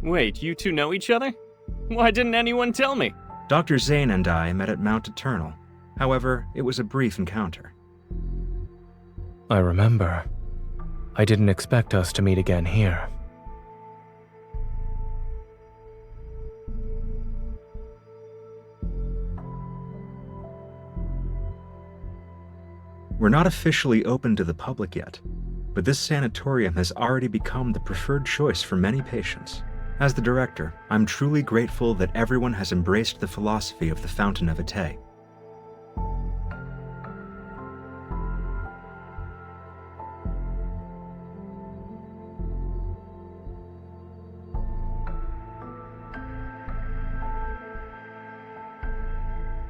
Wait, you two know each other? Why didn't anyone tell me? Dr. Zayne and I met at Mount Eternal. However, it was a brief encounter. I remember. I didn't expect us to meet again here. We're not officially open to the public yet, but this sanatorium has already become the preferred choice for many patients. As the director, I'm truly grateful that everyone has embraced the philosophy of the Fountain of Pte.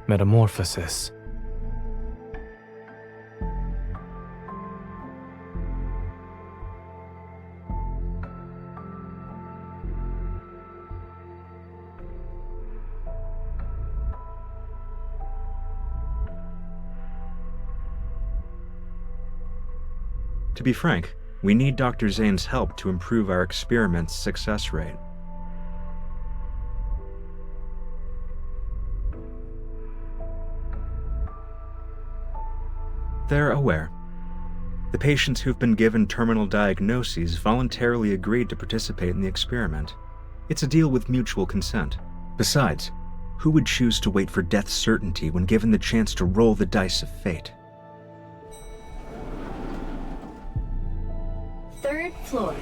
Metamorphosis. To be frank, we need Dr. Zayne's help to improve our experiment's success rate. They're aware. The patients who've been given terminal diagnoses voluntarily agreed to participate in the experiment. It's a deal with mutual consent. Besides, who would choose to wait for death's certainty when given the chance to roll the dice of fate? Third floor.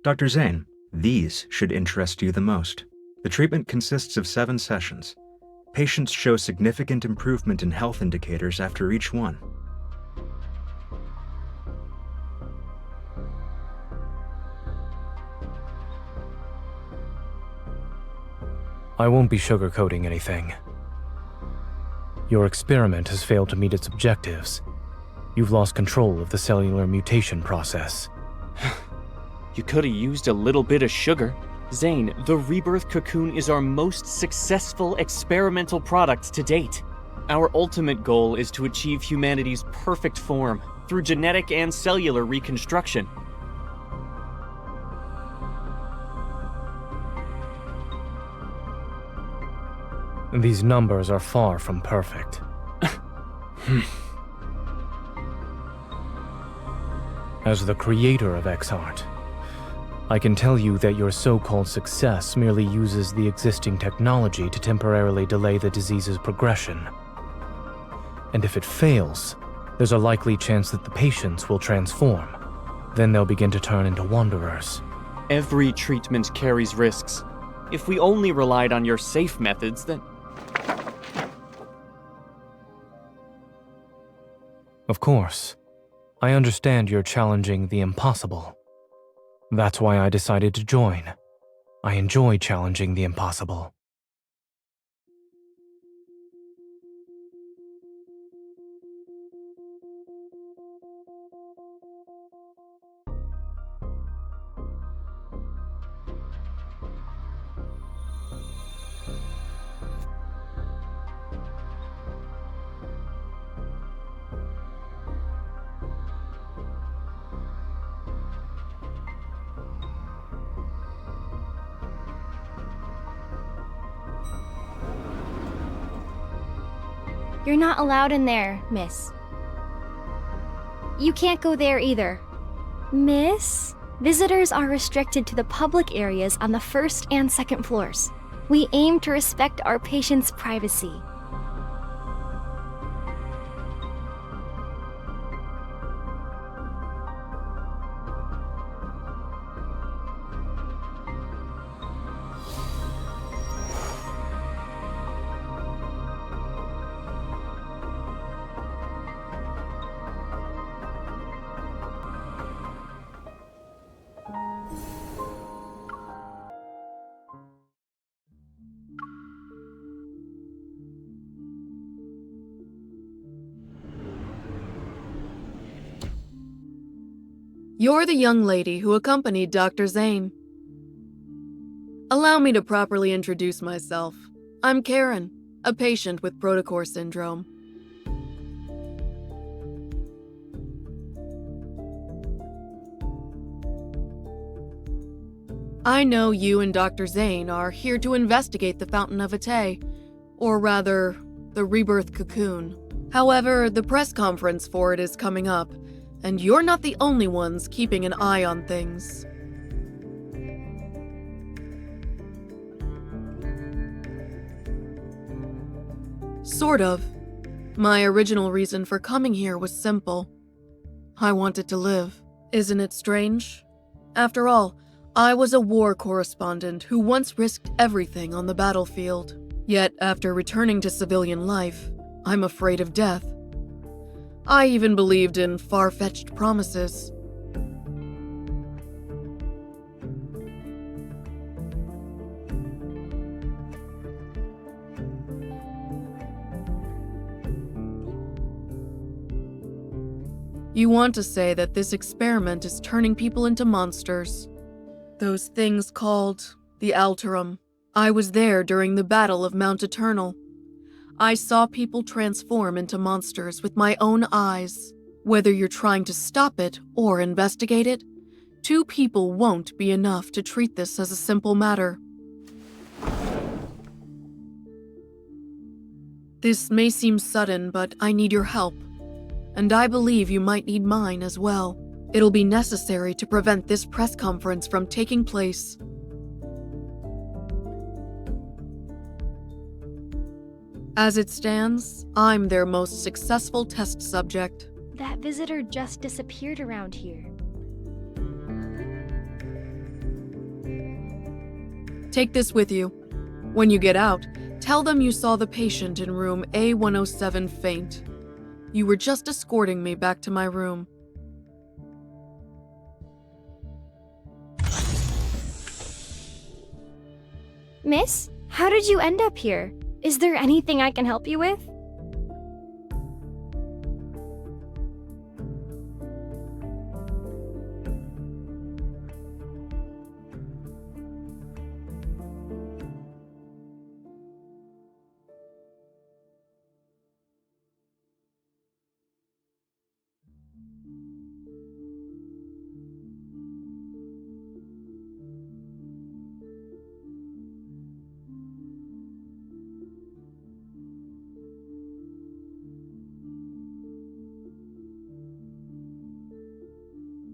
Dr. Zayne, these should interest you the most. The treatment consists of 7 sessions. Patients show significant improvement in health indicators after each one. I won't be sugarcoating anything. Your experiment has failed to meet its objectives. You've lost control of the cellular mutation process. You could have used a little bit of sugar. Zayne, the rebirth cocoon is our most successful experimental product to date. Our ultimate goal is to achieve humanity's perfect form through genetic and cellular reconstruction. These numbers are far from perfect. As the creator of X-Art, I can tell you that your so-called success merely uses the existing technology to temporarily delay the disease's progression. And if it fails, there's a likely chance that the patients will transform. Then they'll begin to turn into wanderers. Every treatment carries risks. If we only relied on your safe methods, then... Of course. I understand you're challenging the impossible. That's why I decided to join. I enjoy challenging the impossible. You're not allowed in there, miss. You can't go there either. Miss? Visitors are restricted to the public areas on the first and second floors. We aim to respect our patients' privacy. You're the young lady who accompanied Dr. Zayne. Allow me to properly introduce myself. I'm Karin, a patient with Protocore syndrome. I know you and Dr. Zayne are here to investigate the Fountain of Pte, or rather, the Rebirth cocoon. However, the press conference for it is coming up, and you're not the only ones keeping an eye on things. Sort of. My original reason for coming here was simple. I wanted to live. Isn't it strange? After all, I was a war correspondent who once risked everything on the battlefield. Yet, after returning to civilian life, I'm afraid of death. I even believed in far-fetched promises. You want to say that this experiment is turning people into monsters. Those things called the Alterum. I was there during the Battle of Mount Eternal. I saw people transform into monsters with my own eyes. Whether you're trying to stop it or investigate it, 2 people won't be enough to treat this as a simple matter. This may seem sudden, but I need your help. And I believe you might need mine as well. It'll be necessary to prevent this press conference from taking place. As it stands, I'm their most successful test subject. That visitor just disappeared around here. Take this with you. When you get out, tell them you saw the patient in room A107 faint. You were just escorting me back to my room. Miss, how did you end up here? Is there anything I can help you with?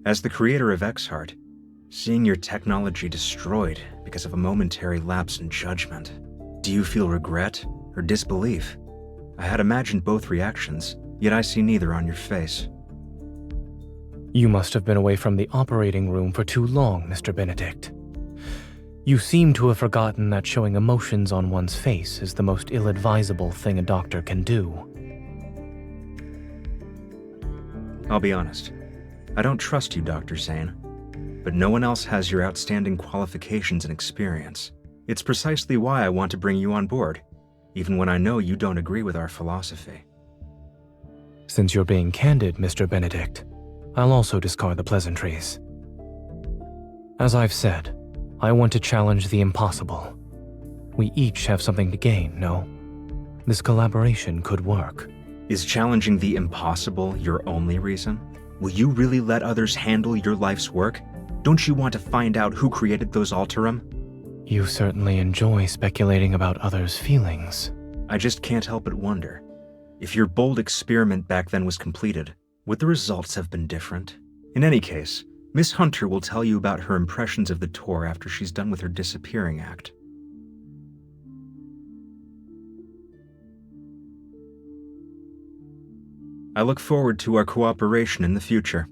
As the creator of Exart, seeing your technology destroyed because of a momentary lapse in judgment, do you feel regret or disbelief? I had imagined both reactions, yet I see neither on your face. You must have been away from the operating room for too long, Mr. Benedict. You seem to have forgotten that showing emotions on one's face is the most ill-advisable thing a doctor can do. I'll be honest. I don't trust you, Dr. Zayne, but no one else has your outstanding qualifications and experience. It's precisely why I want to bring you on board, even when I know you don't agree with our philosophy. Since you're being candid, Mr. Benedict, I'll also discard the pleasantries. As I've said, I want to challenge the impossible. We each have something to gain, no? This collaboration could work. Is challenging the impossible your only reason? Will you really let others handle your life's work? Don't you want to find out who created those Alterum? You certainly enjoy speculating about others' feelings. I just can't help but wonder. If your bold experiment back then was completed, would the results have been different? In any case, Miss Hunter will tell you about her impressions of the tour after she's done with her disappearing act. I look forward to our cooperation in the future.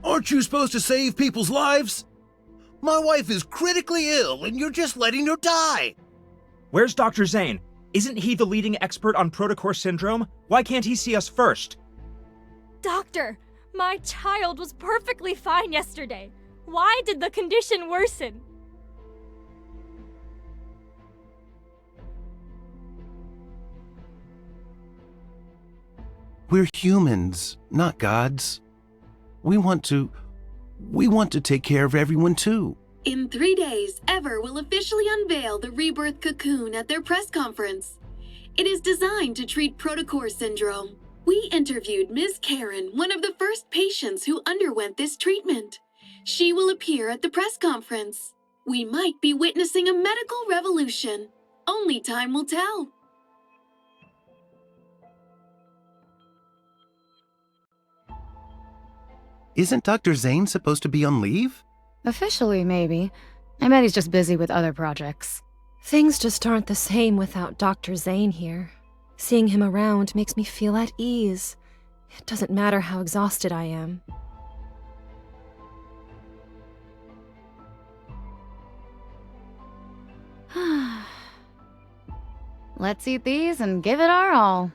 Aren't you supposed to save people's lives? My wife is critically ill and you're just letting her die. Where's Dr. Zayne? Isn't he the leading expert on Protocore syndrome? Why can't he see us first? Doctor, my child was perfectly fine yesterday. Why did the condition worsen? We're humans, not gods. We want to take care of everyone too. In 3 days, Ever will officially unveil the Rebirth cocoon at their press conference. It is designed to treat Protocore syndrome. We interviewed Ms. Karin, one of the first patients who underwent this treatment. She will appear at the press conference. We might be witnessing a medical revolution. Only time will tell. Isn't Dr. Zayne supposed to be on leave? Officially, maybe. I bet he's just busy with other projects. Things just aren't the same without Dr. Zayne here. Seeing him around makes me feel at ease. It doesn't matter how exhausted I am. Let's eat these and give it our all.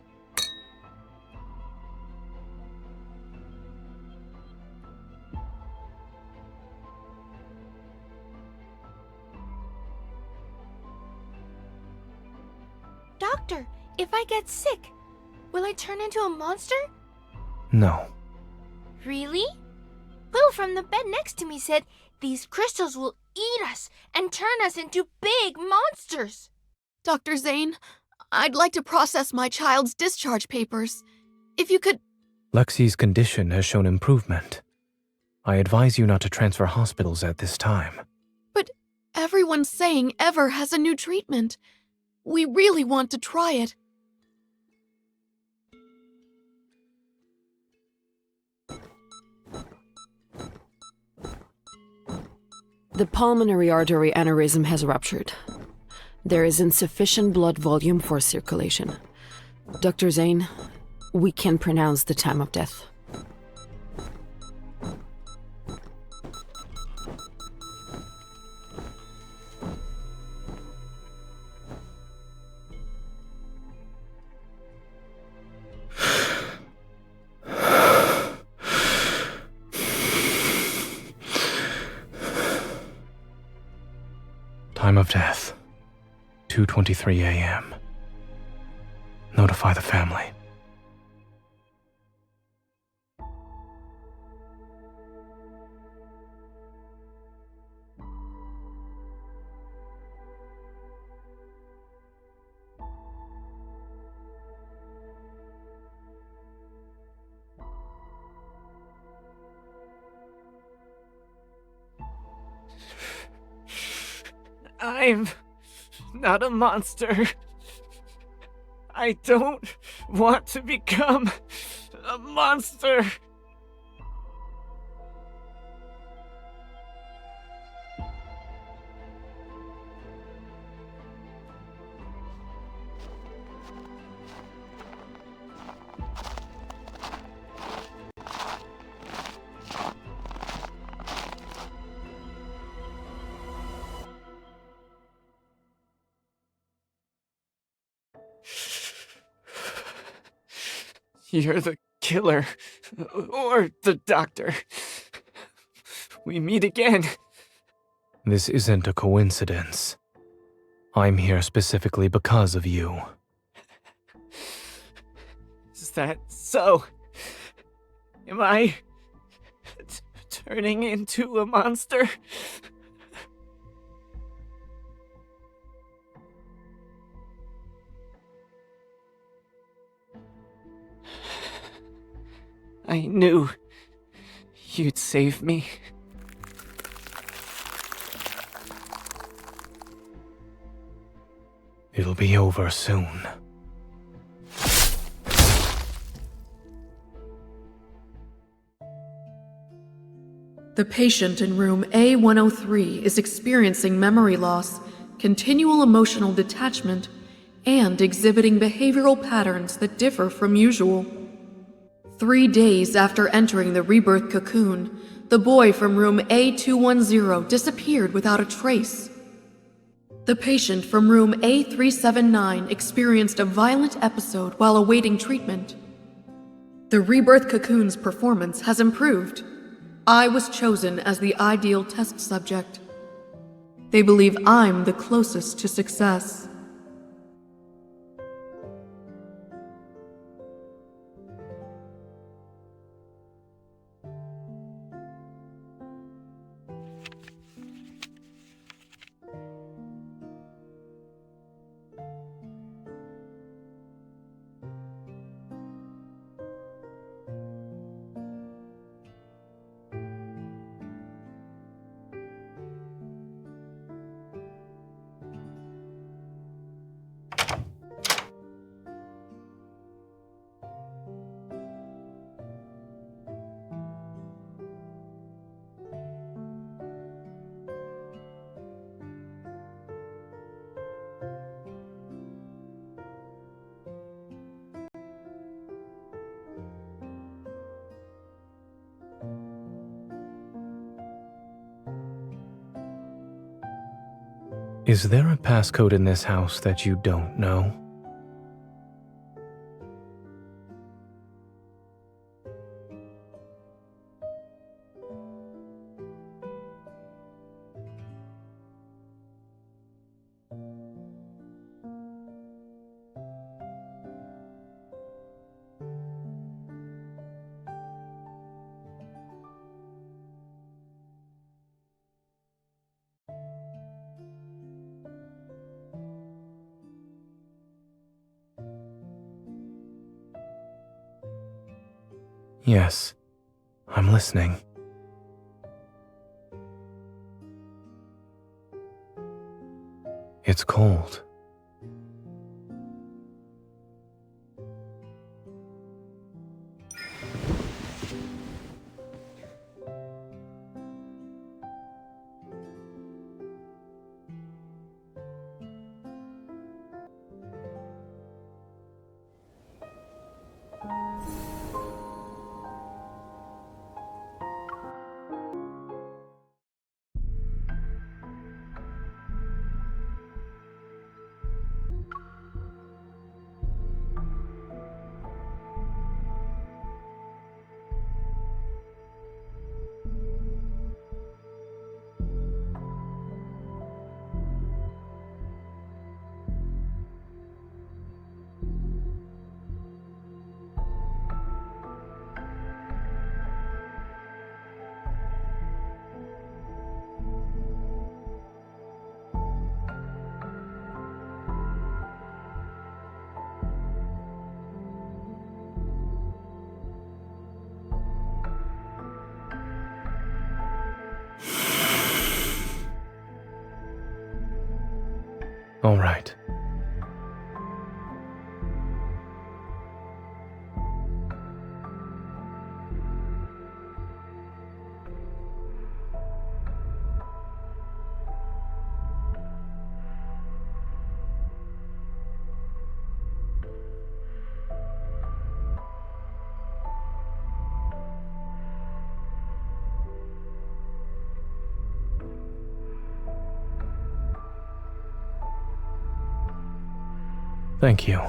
Doctor, if I get sick, will I turn into a monster? No. Really? Will from the bed next to me said these crystals will eat us and turn us into big monsters. Dr. Zayne, I'd like to process my child's discharge papers. If you could... Lexi's condition has shown improvement. I advise you not to transfer hospitals at this time. But everyone's saying Ever has a new treatment. We really want to try it. The pulmonary artery aneurysm has ruptured. There is insufficient blood volume for circulation. Dr. Zayne, we can pronounce the time of death. Time of death, 2:23 a.m. Notify the family. I'm not a monster. I don't want to become a monster. You're the killer. Or the doctor. We meet again. This isn't a coincidence. I'm here specifically because of you. Is that so? Am I turning into a monster? I knew you'd save me. It'll be over soon. The patient in room A103 is experiencing memory loss, continual emotional detachment, and exhibiting behavioral patterns that differ from usual. 3 days after entering the rebirth cocoon, the boy from room A210 disappeared without a trace. The patient from room A379 experienced a violent episode while awaiting treatment. The rebirth cocoon's performance has improved. I was chosen as the ideal test subject. They believe I'm the closest to success. Is there a passcode in this house that you don't know? Yes, I'm listening. It's cold. All right. Thank you.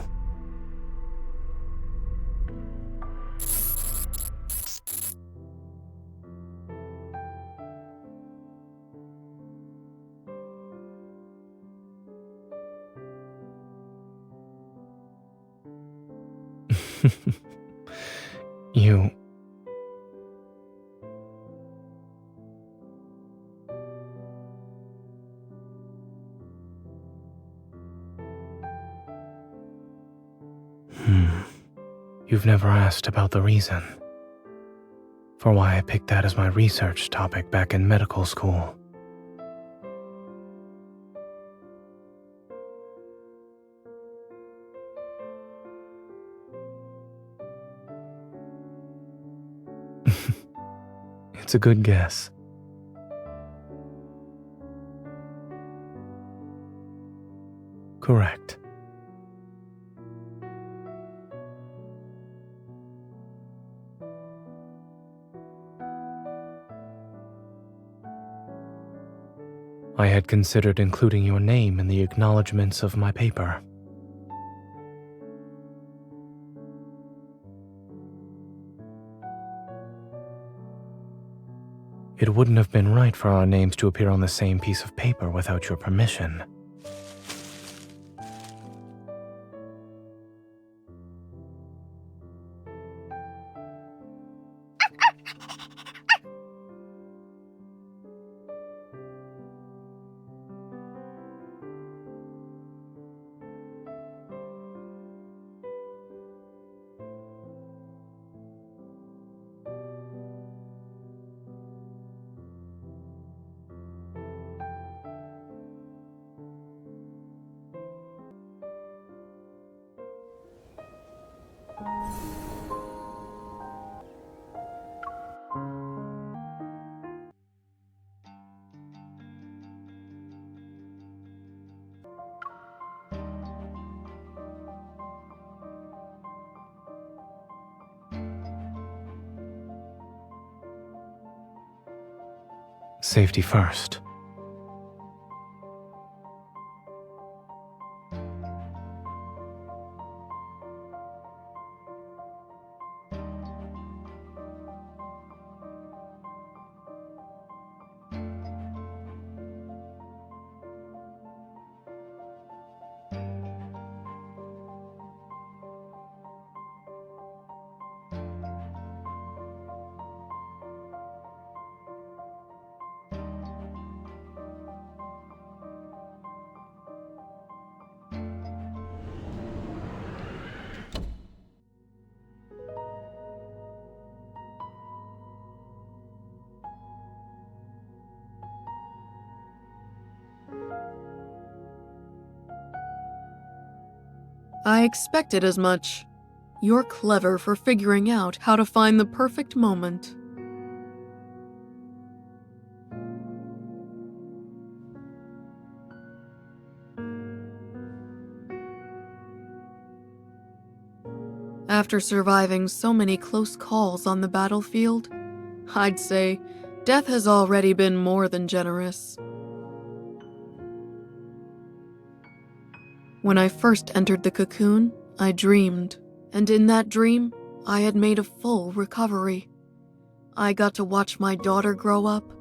You... You've never asked about the reason for why I picked that as my research topic back in medical school. It's a good guess. Correct. I had considered including your name in the acknowledgments of my paper. It wouldn't have been right for our names to appear on the same piece of paper without your permission. Safety first. I expected as much. You're clever for figuring out how to find the perfect moment. After surviving so many close calls on the battlefield, I'd say death has already been more than generous. When I first entered the cocoon, I dreamed, and in that dream, I had made a full recovery. I got to watch my daughter grow up.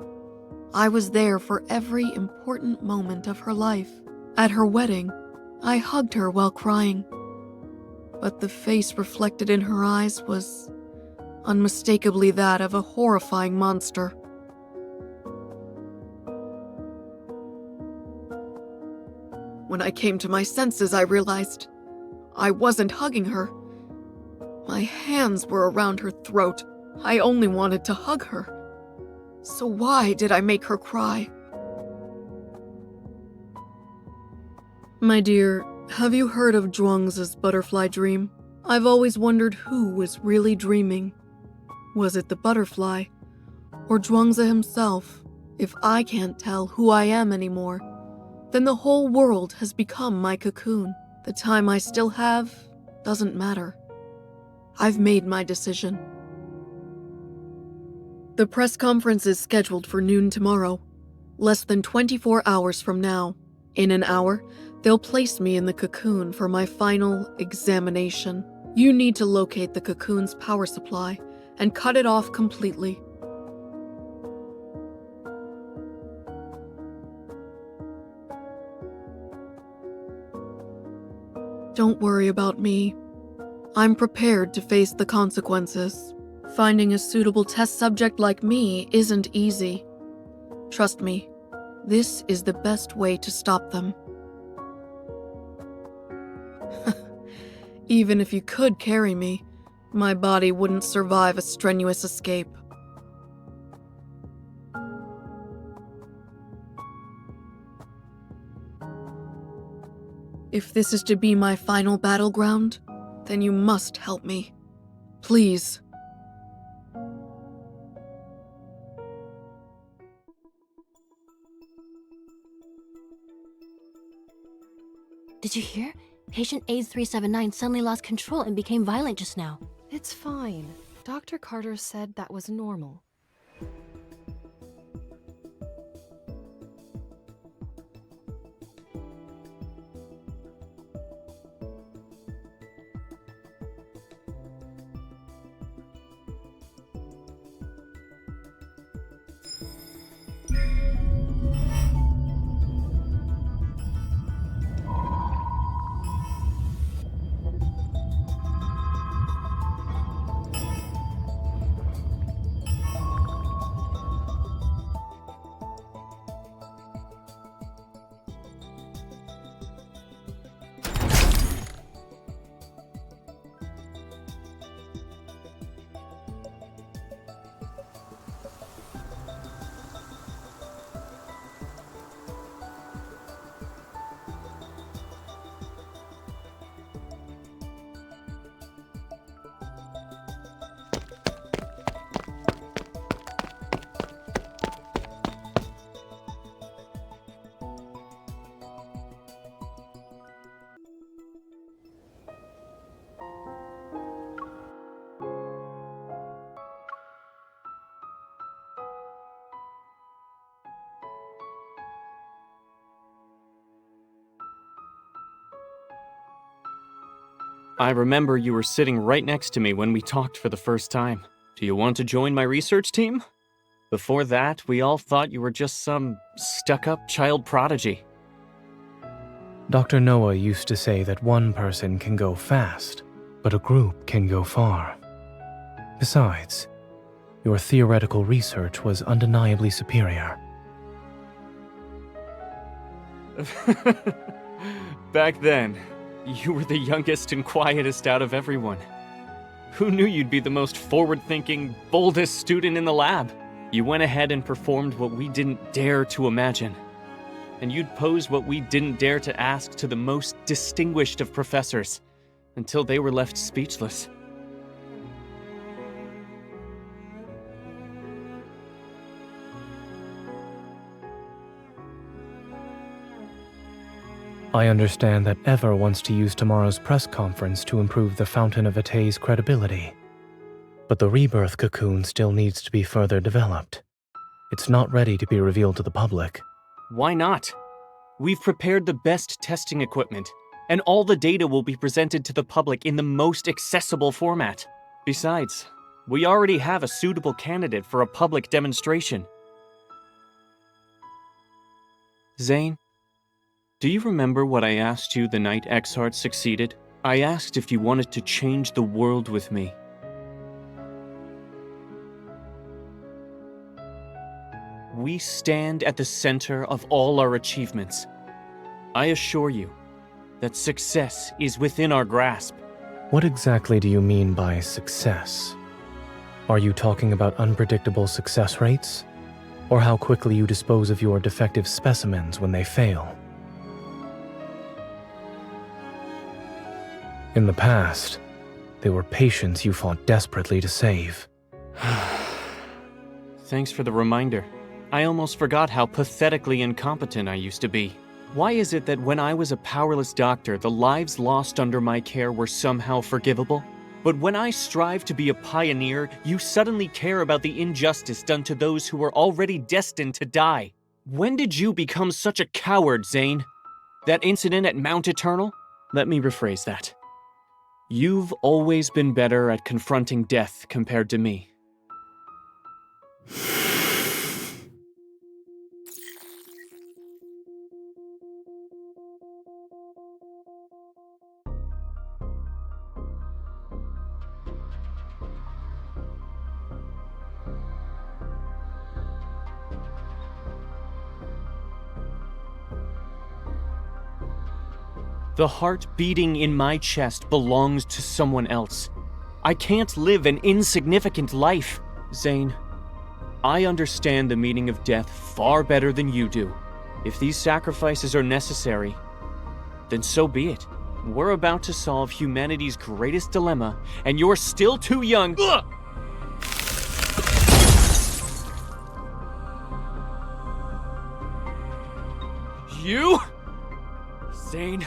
I was there for every important moment of her life. At her wedding, I hugged her while crying. But the face reflected in her eyes was unmistakably that of a horrifying monster. When I came to my senses, I realized I wasn't hugging her. My hands were around her throat. I only wanted to hug her. So why did I make her cry? My dear, have you heard of Zhuangzi's butterfly dream? I've always wondered who was really dreaming. Was it the butterfly, or Zhuangzi himself? If I can't tell who I am anymore, then the whole world has become my cocoon. The time I still have doesn't matter. I've made my decision. The press conference is scheduled for noon tomorrow, less than 24 hours from now. In an hour, they'll place me in the cocoon for my final examination. You need to locate the cocoon's power supply and cut it off completely. Don't worry about me. I'm prepared to face the consequences. Finding a suitable test subject like me isn't easy. Trust me, this is the best way to stop them. Even if you could carry me, my body wouldn't survive a strenuous escape. If this is to be my final battleground, then you must help me. Please. Did you hear? Patient AIDS379 suddenly lost control and became violent just now. It's fine. Dr. Carter said that was normal. I remember you were sitting right next to me when we talked for the first time. Do you want to join my research team? Before that, we all thought you were just some stuck-up child prodigy. Dr. Noah used to say that one person can go fast, but a group can go far. Besides, your theoretical research was undeniably superior. Back then, you were the youngest and quietest out of everyone. Who knew you'd be the most forward-thinking, boldest student in the lab? You went ahead and performed what we didn't dare to imagine. And you'd pose what we didn't dare to ask to the most distinguished of professors, until they were left speechless. I understand that Ever wants to use tomorrow's press conference to improve the Fountain of Pte's credibility. But the rebirth cocoon still needs to be further developed. It's not ready to be revealed to the public. Why not? We've prepared the best testing equipment, and all the data will be presented to the public in the most accessible format. Besides, we already have a suitable candidate for a public demonstration. Zayne, do you remember what I asked you the night Exart succeeded? I asked if you wanted to change the world with me. We stand at the center of all our achievements. I assure you that success is within our grasp. What exactly do you mean by success? Are you talking about unpredictable success rates? Or how quickly you dispose of your defective specimens when they fail? In the past, they were patients you fought desperately to save. Thanks for the reminder. I almost forgot how pathetically incompetent I used to be. Why is it that when I was a powerless doctor, the lives lost under my care were somehow forgivable? But when I strive to be a pioneer, you suddenly care about the injustice done to those who were already destined to die. When did you become such a coward, Zayne? That incident at Mount Eternal? Let me rephrase that. You've always been better at confronting death compared to me. The heart beating in my chest belongs to someone else. I can't live an insignificant life. Zayne, I understand the meaning of death far better than you do. If these sacrifices are necessary, then so be it. We're about to solve humanity's greatest dilemma, and you're still too young. Ugh! You? Zayne,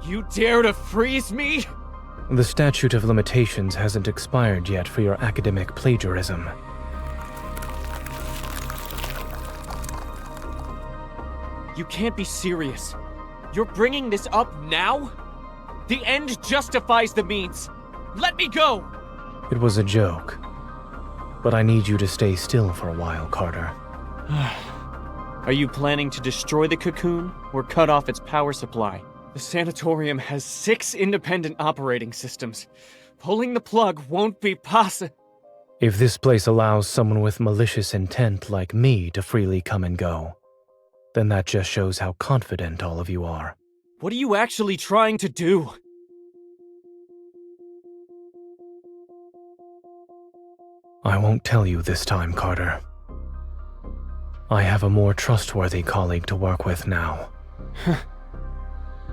you dare to freeze me? The statute of limitations hasn't expired yet for your academic plagiarism. You can't be serious. You're bringing this up now? The end justifies the means. Let me go! It was a joke. But I need you to stay still for a while, Carter. Are you planning to destroy the cocoon or cut off its power supply? The Sanatorium has 6 independent operating systems. Pulling the plug won't be possible. If this place allows someone with malicious intent like me to freely come and go, then that just shows how confident all of you are. What are you actually trying to do? I won't tell you this time, Carter. I have a more trustworthy colleague to work with now.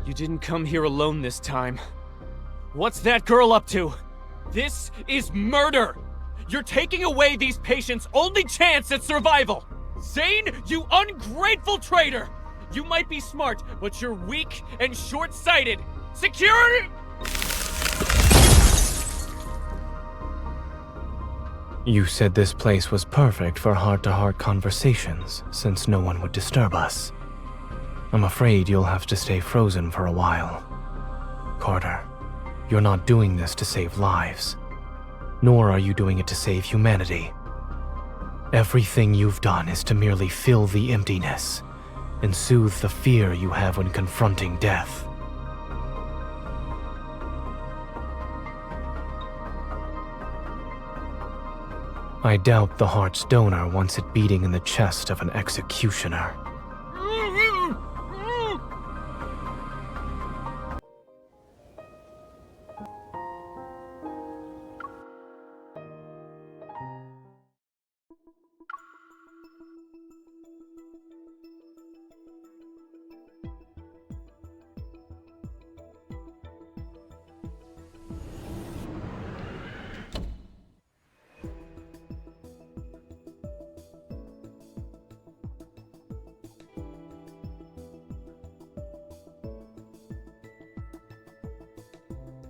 You didn't come here alone this time. What's that girl up to? This is murder! You're taking away these patients' only chance at survival! Zayne, you ungrateful traitor! You might be smart, but you're weak and short-sighted! Security! You said this place was perfect for heart-to-heart conversations, since no one would disturb us. I'm afraid you'll have to stay frozen for a while. Carter, you're not doing this to save lives. Nor are you doing it to save humanity. Everything you've done is to merely fill the emptiness and soothe the fear you have when confronting death. I doubt the heart's donor wants it beating in the chest of an executioner.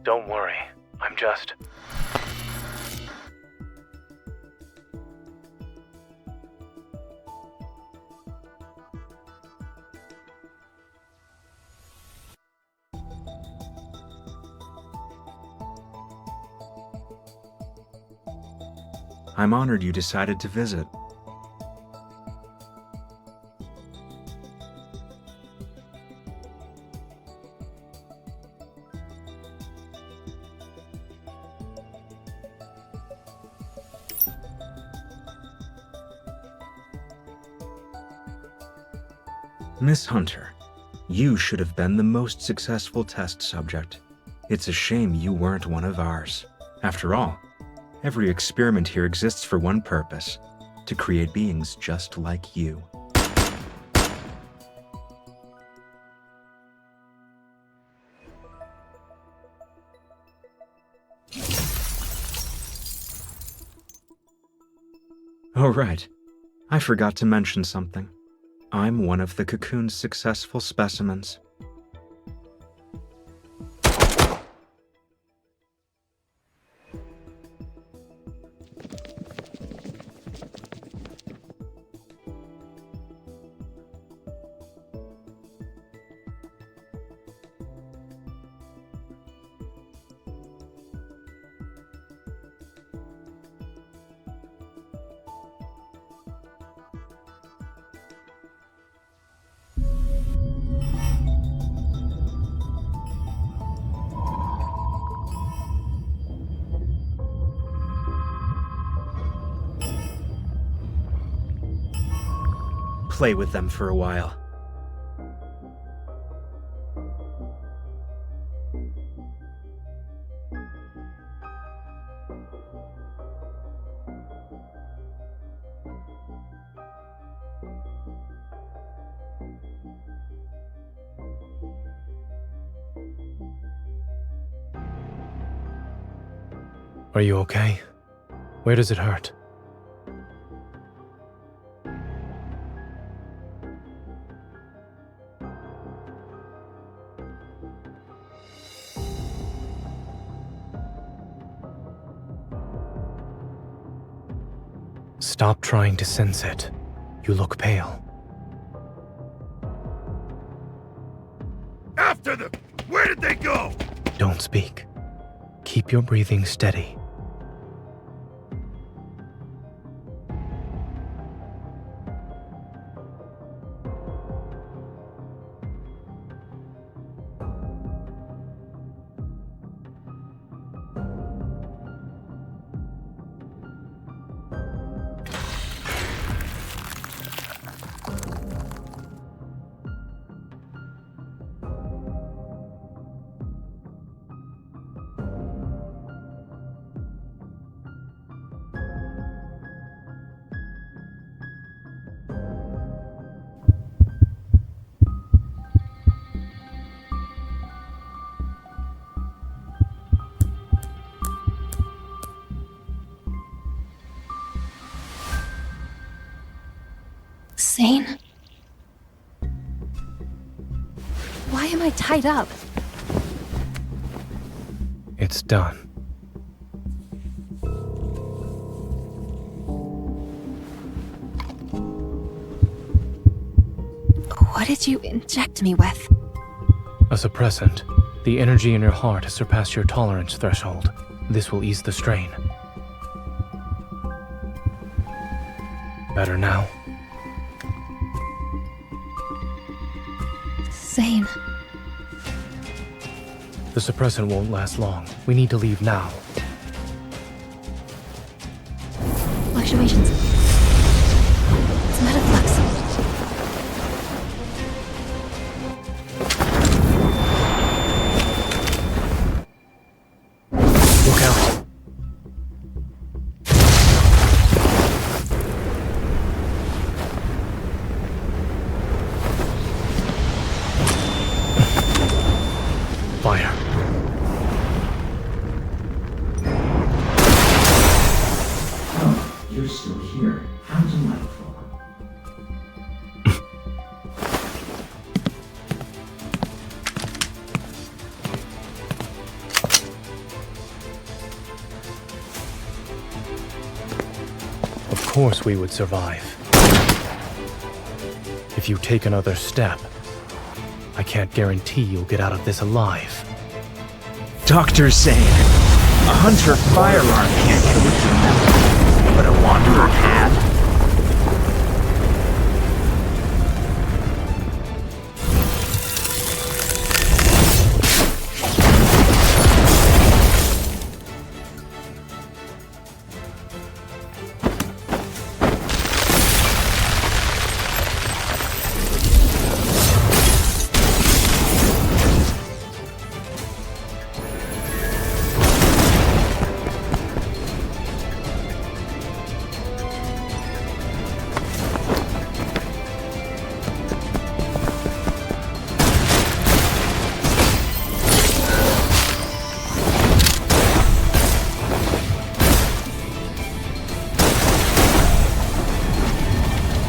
Don't worry, I'm just... I'm honored you decided to visit. Miss Hunter, you should have been the most successful test subject. It's a shame you weren't one of ours. After all, every experiment here exists for one purpose: to create beings just like you. Oh right, I forgot to mention something. I'm one of the cocoon's successful specimens. Play with them for a while. Are you okay? Where does it hurt? Stop trying to sense it. You look pale. After them! Where did they go? Don't speak. Keep your breathing steady. Zayne? Why am I tied up? It's done. What did you inject me with? A suppressant. The energy in your heart has surpassed your tolerance threshold. This will ease the strain. Better now? Zayne. The suppressant won't last long. We need to leave now. Fluctuations. It's metaflux. Look out. Fire. Oh, you're still here. How delightful. Of course we would survive. If you take another step, I can't guarantee you'll get out of this alive. Dr. Zayne, a hunter firearm can't kill a human, but a wanderer can.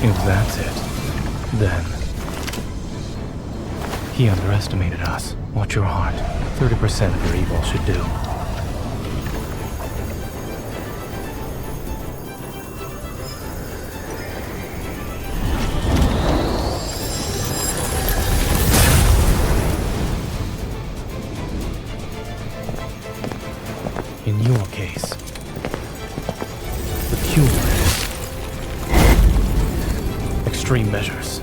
If that's it, then... He underestimated us. Watch your heart. 30% of your evil should do. In your case, the cure is extreme measures.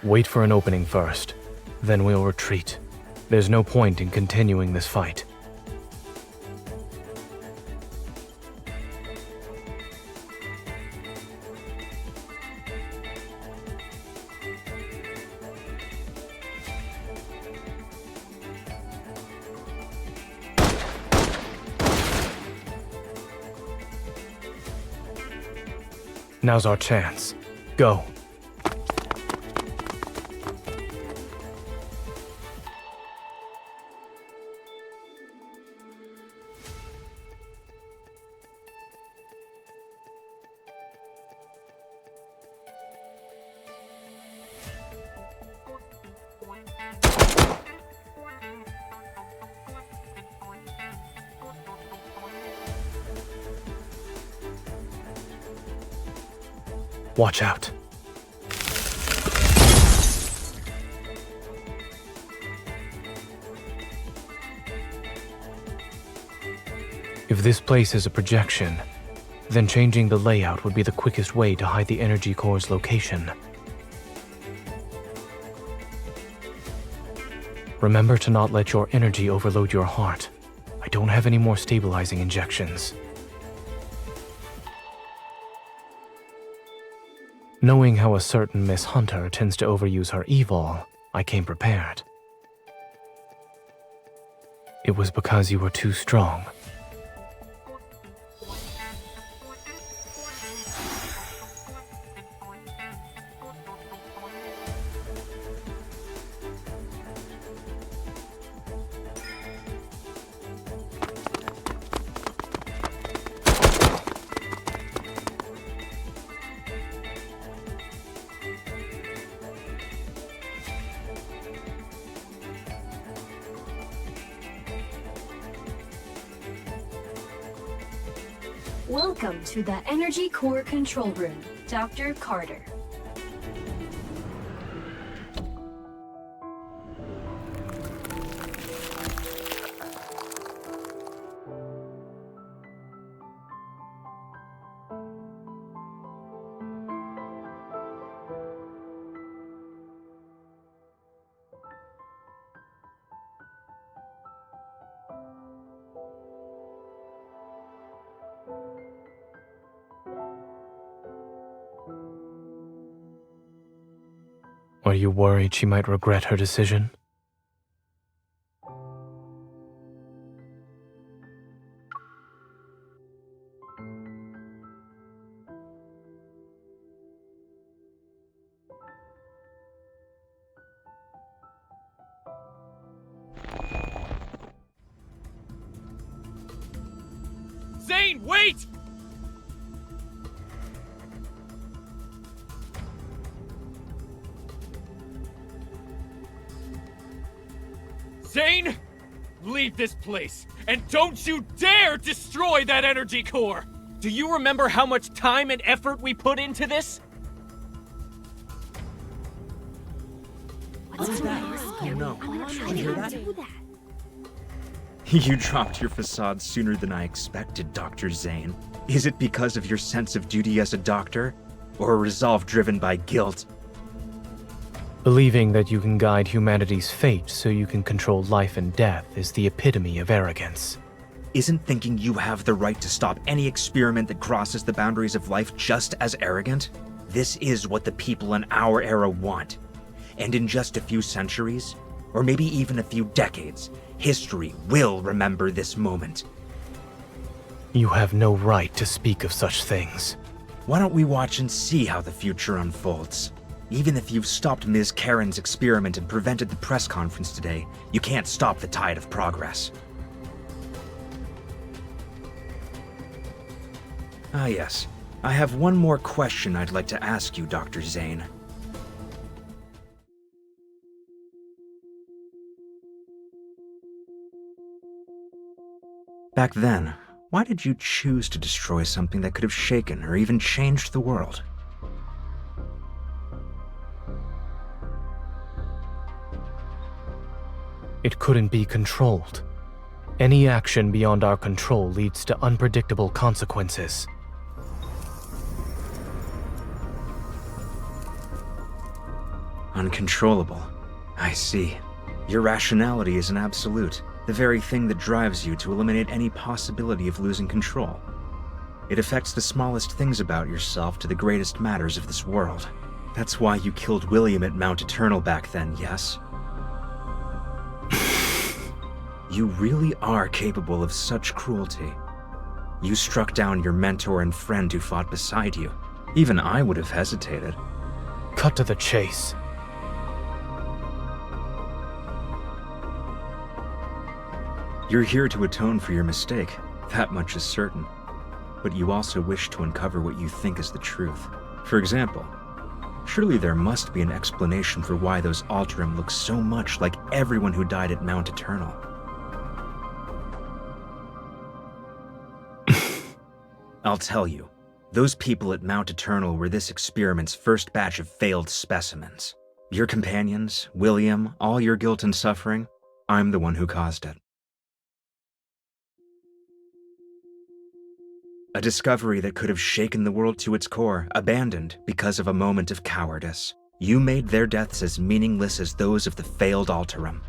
Wait for an opening first, then we'll retreat. There's no point in continuing this fight. Now's our chance. Go. Watch out. If this place is a projection, then changing the layout would be the quickest way to hide the energy core's location. Remember to not let your energy overload your heart. I don't have any more stabilizing injections. Knowing how a certain Miss Hunter tends to overuse her evil, I came prepared. It was because you were too strong. Welcome to the Energy Core Control Room, Dr. Carter. Are you worried she might regret her decision? Zayne, wait! Zayne, leave this place, and don't you dare destroy that energy core! Do you remember how much time and effort we put into this? What's that? Oh no. Did you hear that? You dropped your facade sooner than I expected, Dr. Zayne. Is it because of your sense of duty as a doctor, or a resolve driven by guilt? Believing that you can guide humanity's fate so you can control life and death is the epitome of arrogance. Isn't thinking you have the right to stop any experiment that crosses the boundaries of life just as arrogant? This is what the people in our era want. And in just a few centuries, or maybe even a few decades, history will remember this moment. You have no right to speak of such things. Why don't we watch and see how the future unfolds? Even if you've stopped Ms. Karin's experiment and prevented the press conference today, you can't stop the tide of progress. Ah yes, I have one more question I'd like to ask you, Dr. Zayne. Back then, why did you choose to destroy something that could have shaken or even changed the world? It couldn't be controlled. Any action beyond our control leads to unpredictable consequences. Uncontrollable. I see. Your rationality is an absolute, the very thing that drives you to eliminate any possibility of losing control. It affects the smallest things about yourself to the greatest matters of this world. That's why you killed William at Mount Eternal back then, yes? You really are capable of such cruelty. You struck down your mentor and friend who fought beside you. Even I would have hesitated. Cut to the chase. You're here to atone for your mistake, that much is certain. But you also wish to uncover what you think is the truth. For example, surely there must be an explanation for why those Alterum look so much like everyone who died at Mount Eternal. I'll tell you. Those people at Mount Eternal were this experiment's first batch of failed specimens. Your companions, William, all your guilt and suffering, I'm the one who caused it. A discovery that could have shaken the world to its core, abandoned because of a moment of cowardice. You made their deaths as meaningless as those of the failed Alterum.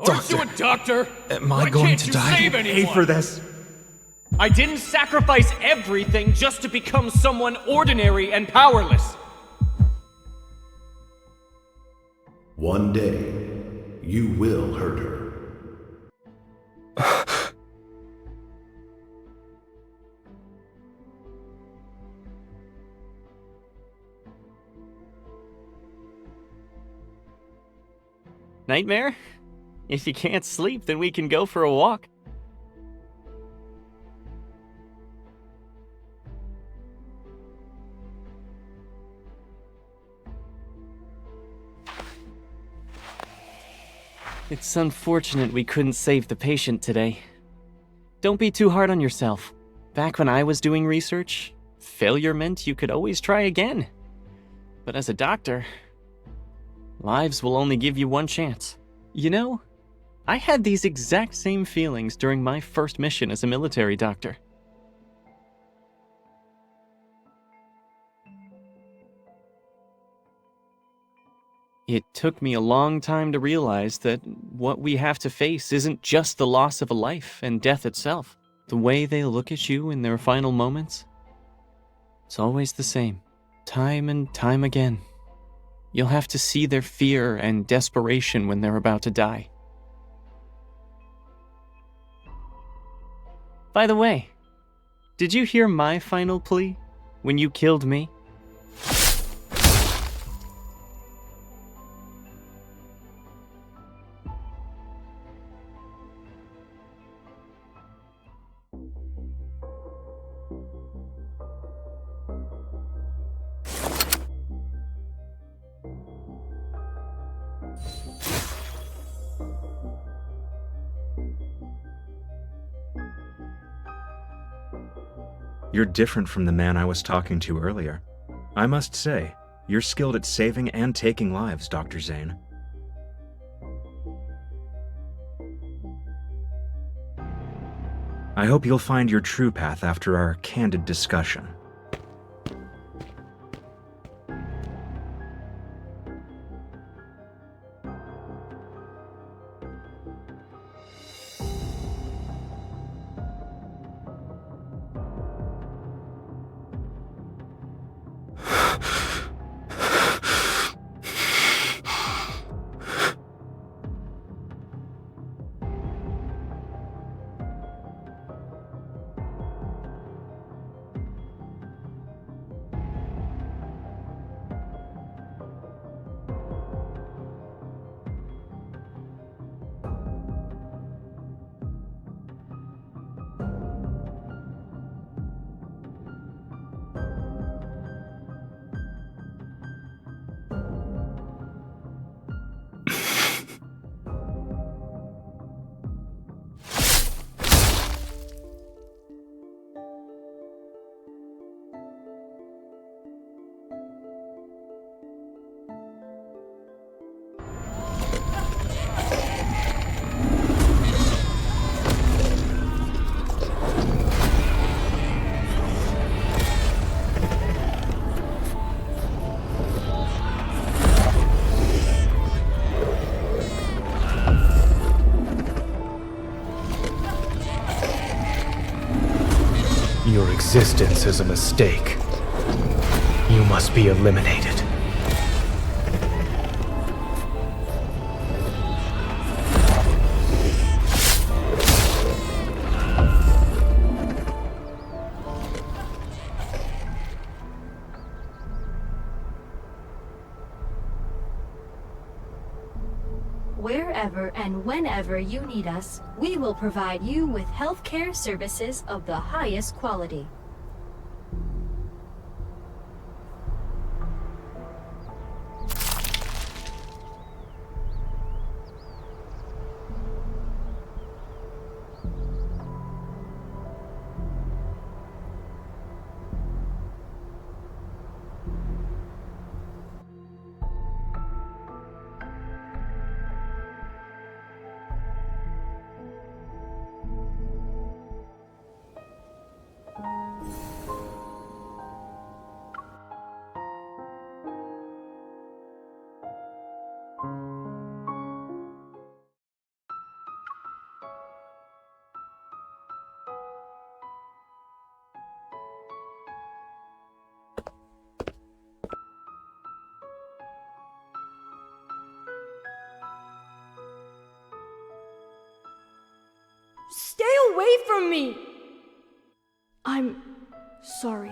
Aren't you a doctor? Am I going to die? Save anyone? Pay for this? I didn't sacrifice everything just to become someone ordinary and powerless. One day, you will hurt her. Nightmare? If you can't sleep, then we can go for a walk. It's unfortunate we couldn't save the patient today. Don't be too hard on yourself. Back when I was doing research, failure meant you could always try again. But as a doctor, lives will only give you one chance. You know, I had these exact same feelings during my first mission as a military doctor. It took me a long time to realize that what we have to face isn't just the loss of a life and death itself. The way they look at you in their final moments, it's always the same, time and time again. You'll have to see their fear and desperation when they're about to die. By the way, did you hear my final plea when you killed me? You're different from the man I was talking to earlier. I must say, you're skilled at saving and taking lives, Dr. Zayne. I hope you'll find your true path after our candid discussion. existence is a mistake. You must be eliminated. Wherever and whenever you need us, we will provide you with healthcare services of the highest quality. Stay away from me! I'm sorry.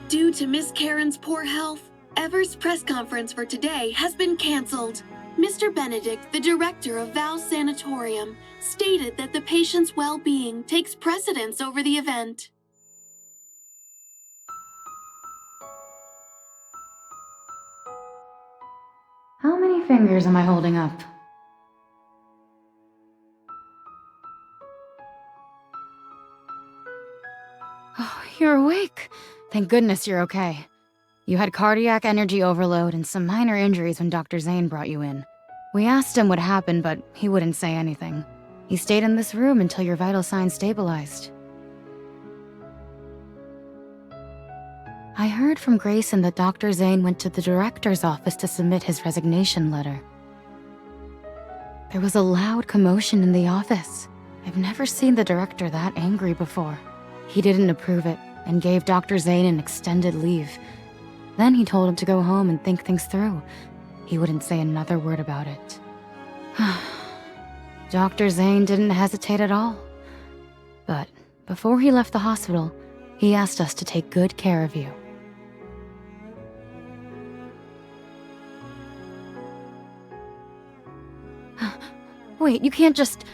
Due to Miss Karin's poor health, Ever's press conference for today has been cancelled. Mr. Benedict, the director of Val's Sanatorium, stated that the patient's well-being takes precedence over the event. How many fingers am I holding up? Oh, you're awake. Thank goodness you're okay. You had cardiac energy overload and some minor injuries when Dr. Zayne brought you in. We asked him what happened, but he wouldn't say anything. He stayed in this room until your vital signs stabilized. I heard from Grayson that Dr. Zayne went to the director's office to submit his resignation letter. There was a loud commotion in the office. I've never seen the director that angry before. He didn't approve it and gave Dr. Zayne an extended leave. Then he told him to go home and think things through. He wouldn't say another word about it. Dr. Zayne didn't hesitate at all. But before he left the hospital, he asked us to take good care of you. Wait, you can't just...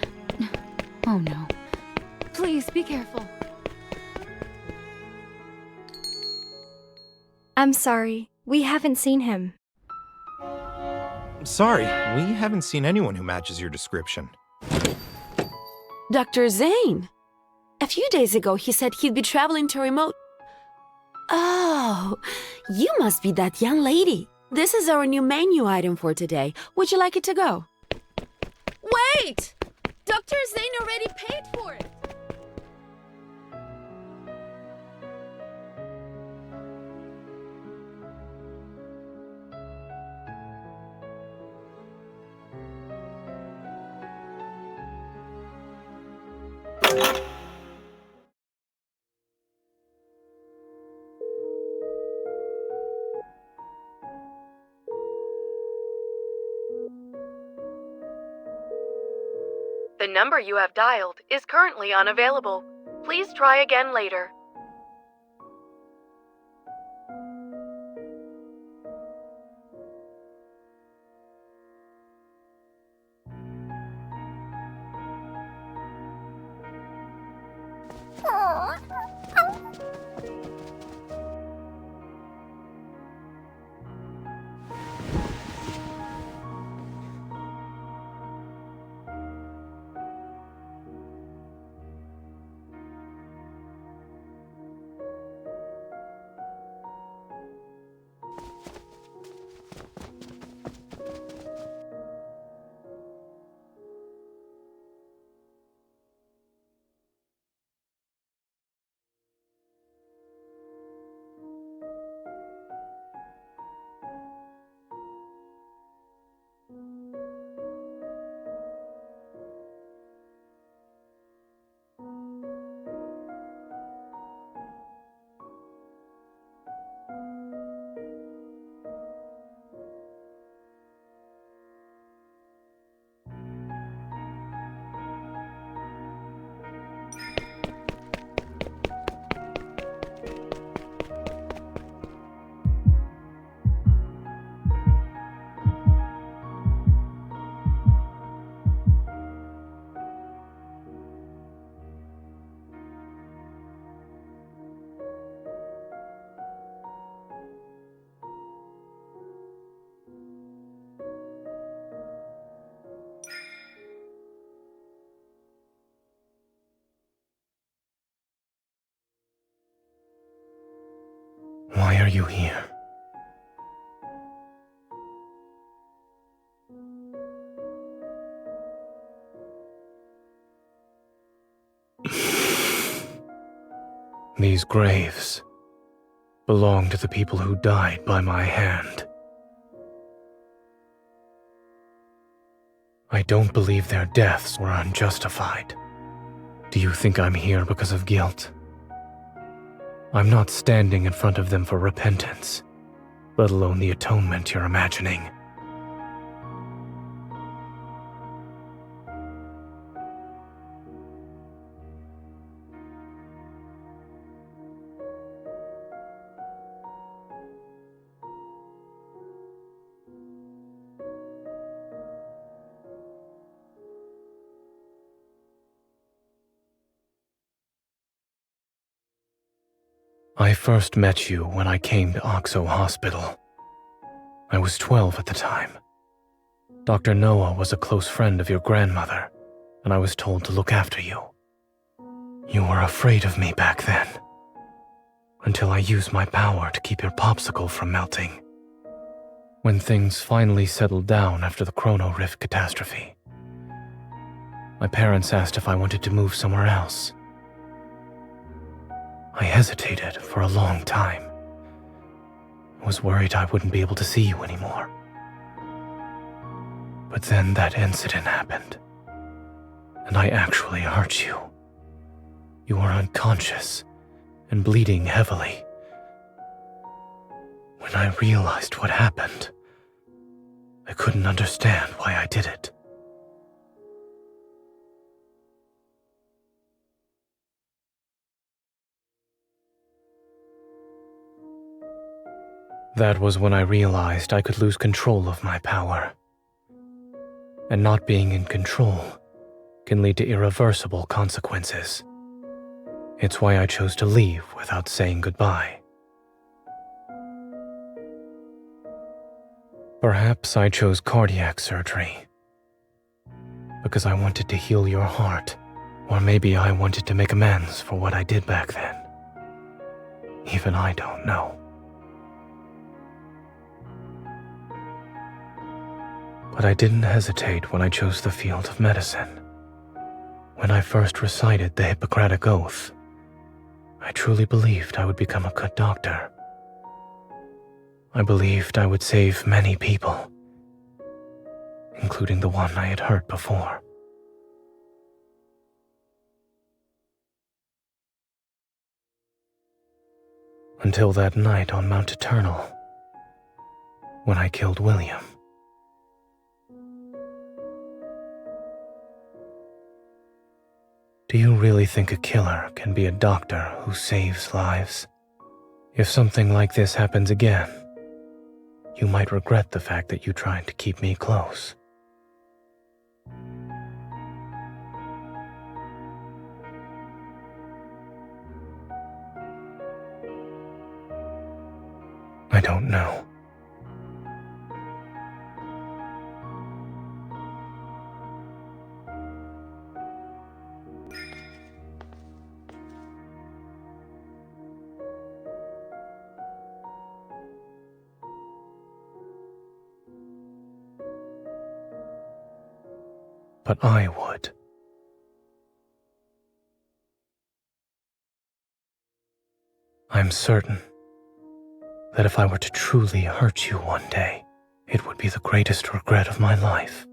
Oh no. Please, be careful. I'm sorry. We haven't seen him. Sorry, we haven't seen anyone who matches your description. Dr. Zayne! A few days ago, he said he'd be traveling to remote... Oh, you must be that young lady. This is our new menu item for today. Would you like it to go? Wait! Dr. Zayne already paid for it! The number you have dialed is currently unavailable. Please try again later. are you here? These graves belong to the people who died by my hand. I don't believe their deaths were unjustified. Do you think I'm here because of guilt? I'm not standing in front of them for repentance, let alone the atonement you're imagining. I first met you when I came to Oxo Hospital. I was 12 at the time. Dr. Noah was a close friend of your grandmother, and I was told to look after you. You were afraid of me back then, until I used my power to keep your popsicle from melting. When things finally settled down after the Chrono Rift catastrophe, my parents asked if I wanted to move somewhere else. I hesitated for a long time. I was worried I wouldn't be able to see you anymore. But then that incident happened, and I actually hurt you. You were unconscious and bleeding heavily. When I realized what happened, I couldn't understand why I did it. That was when I realized I could lose control of my power. And not being in control can lead to irreversible consequences. It's why I chose to leave without saying goodbye. Perhaps I chose cardiac surgery because I wanted to heal your heart, or maybe I wanted to make amends for what I did back then. Even I don't know. But I didn't hesitate when I chose the field of medicine. When I first recited the Hippocratic Oath, I truly believed I would become a good doctor. I believed I would save many people, including the one I had hurt before. Until that night on Mount Eternal, when I killed William. Do you really think a killer can be a doctor who saves lives? If something like this happens again, you might regret the fact that you tried to keep me close. I don't know. But I would. I'm certain that if I were to truly hurt you one day, it would be the greatest regret of my life.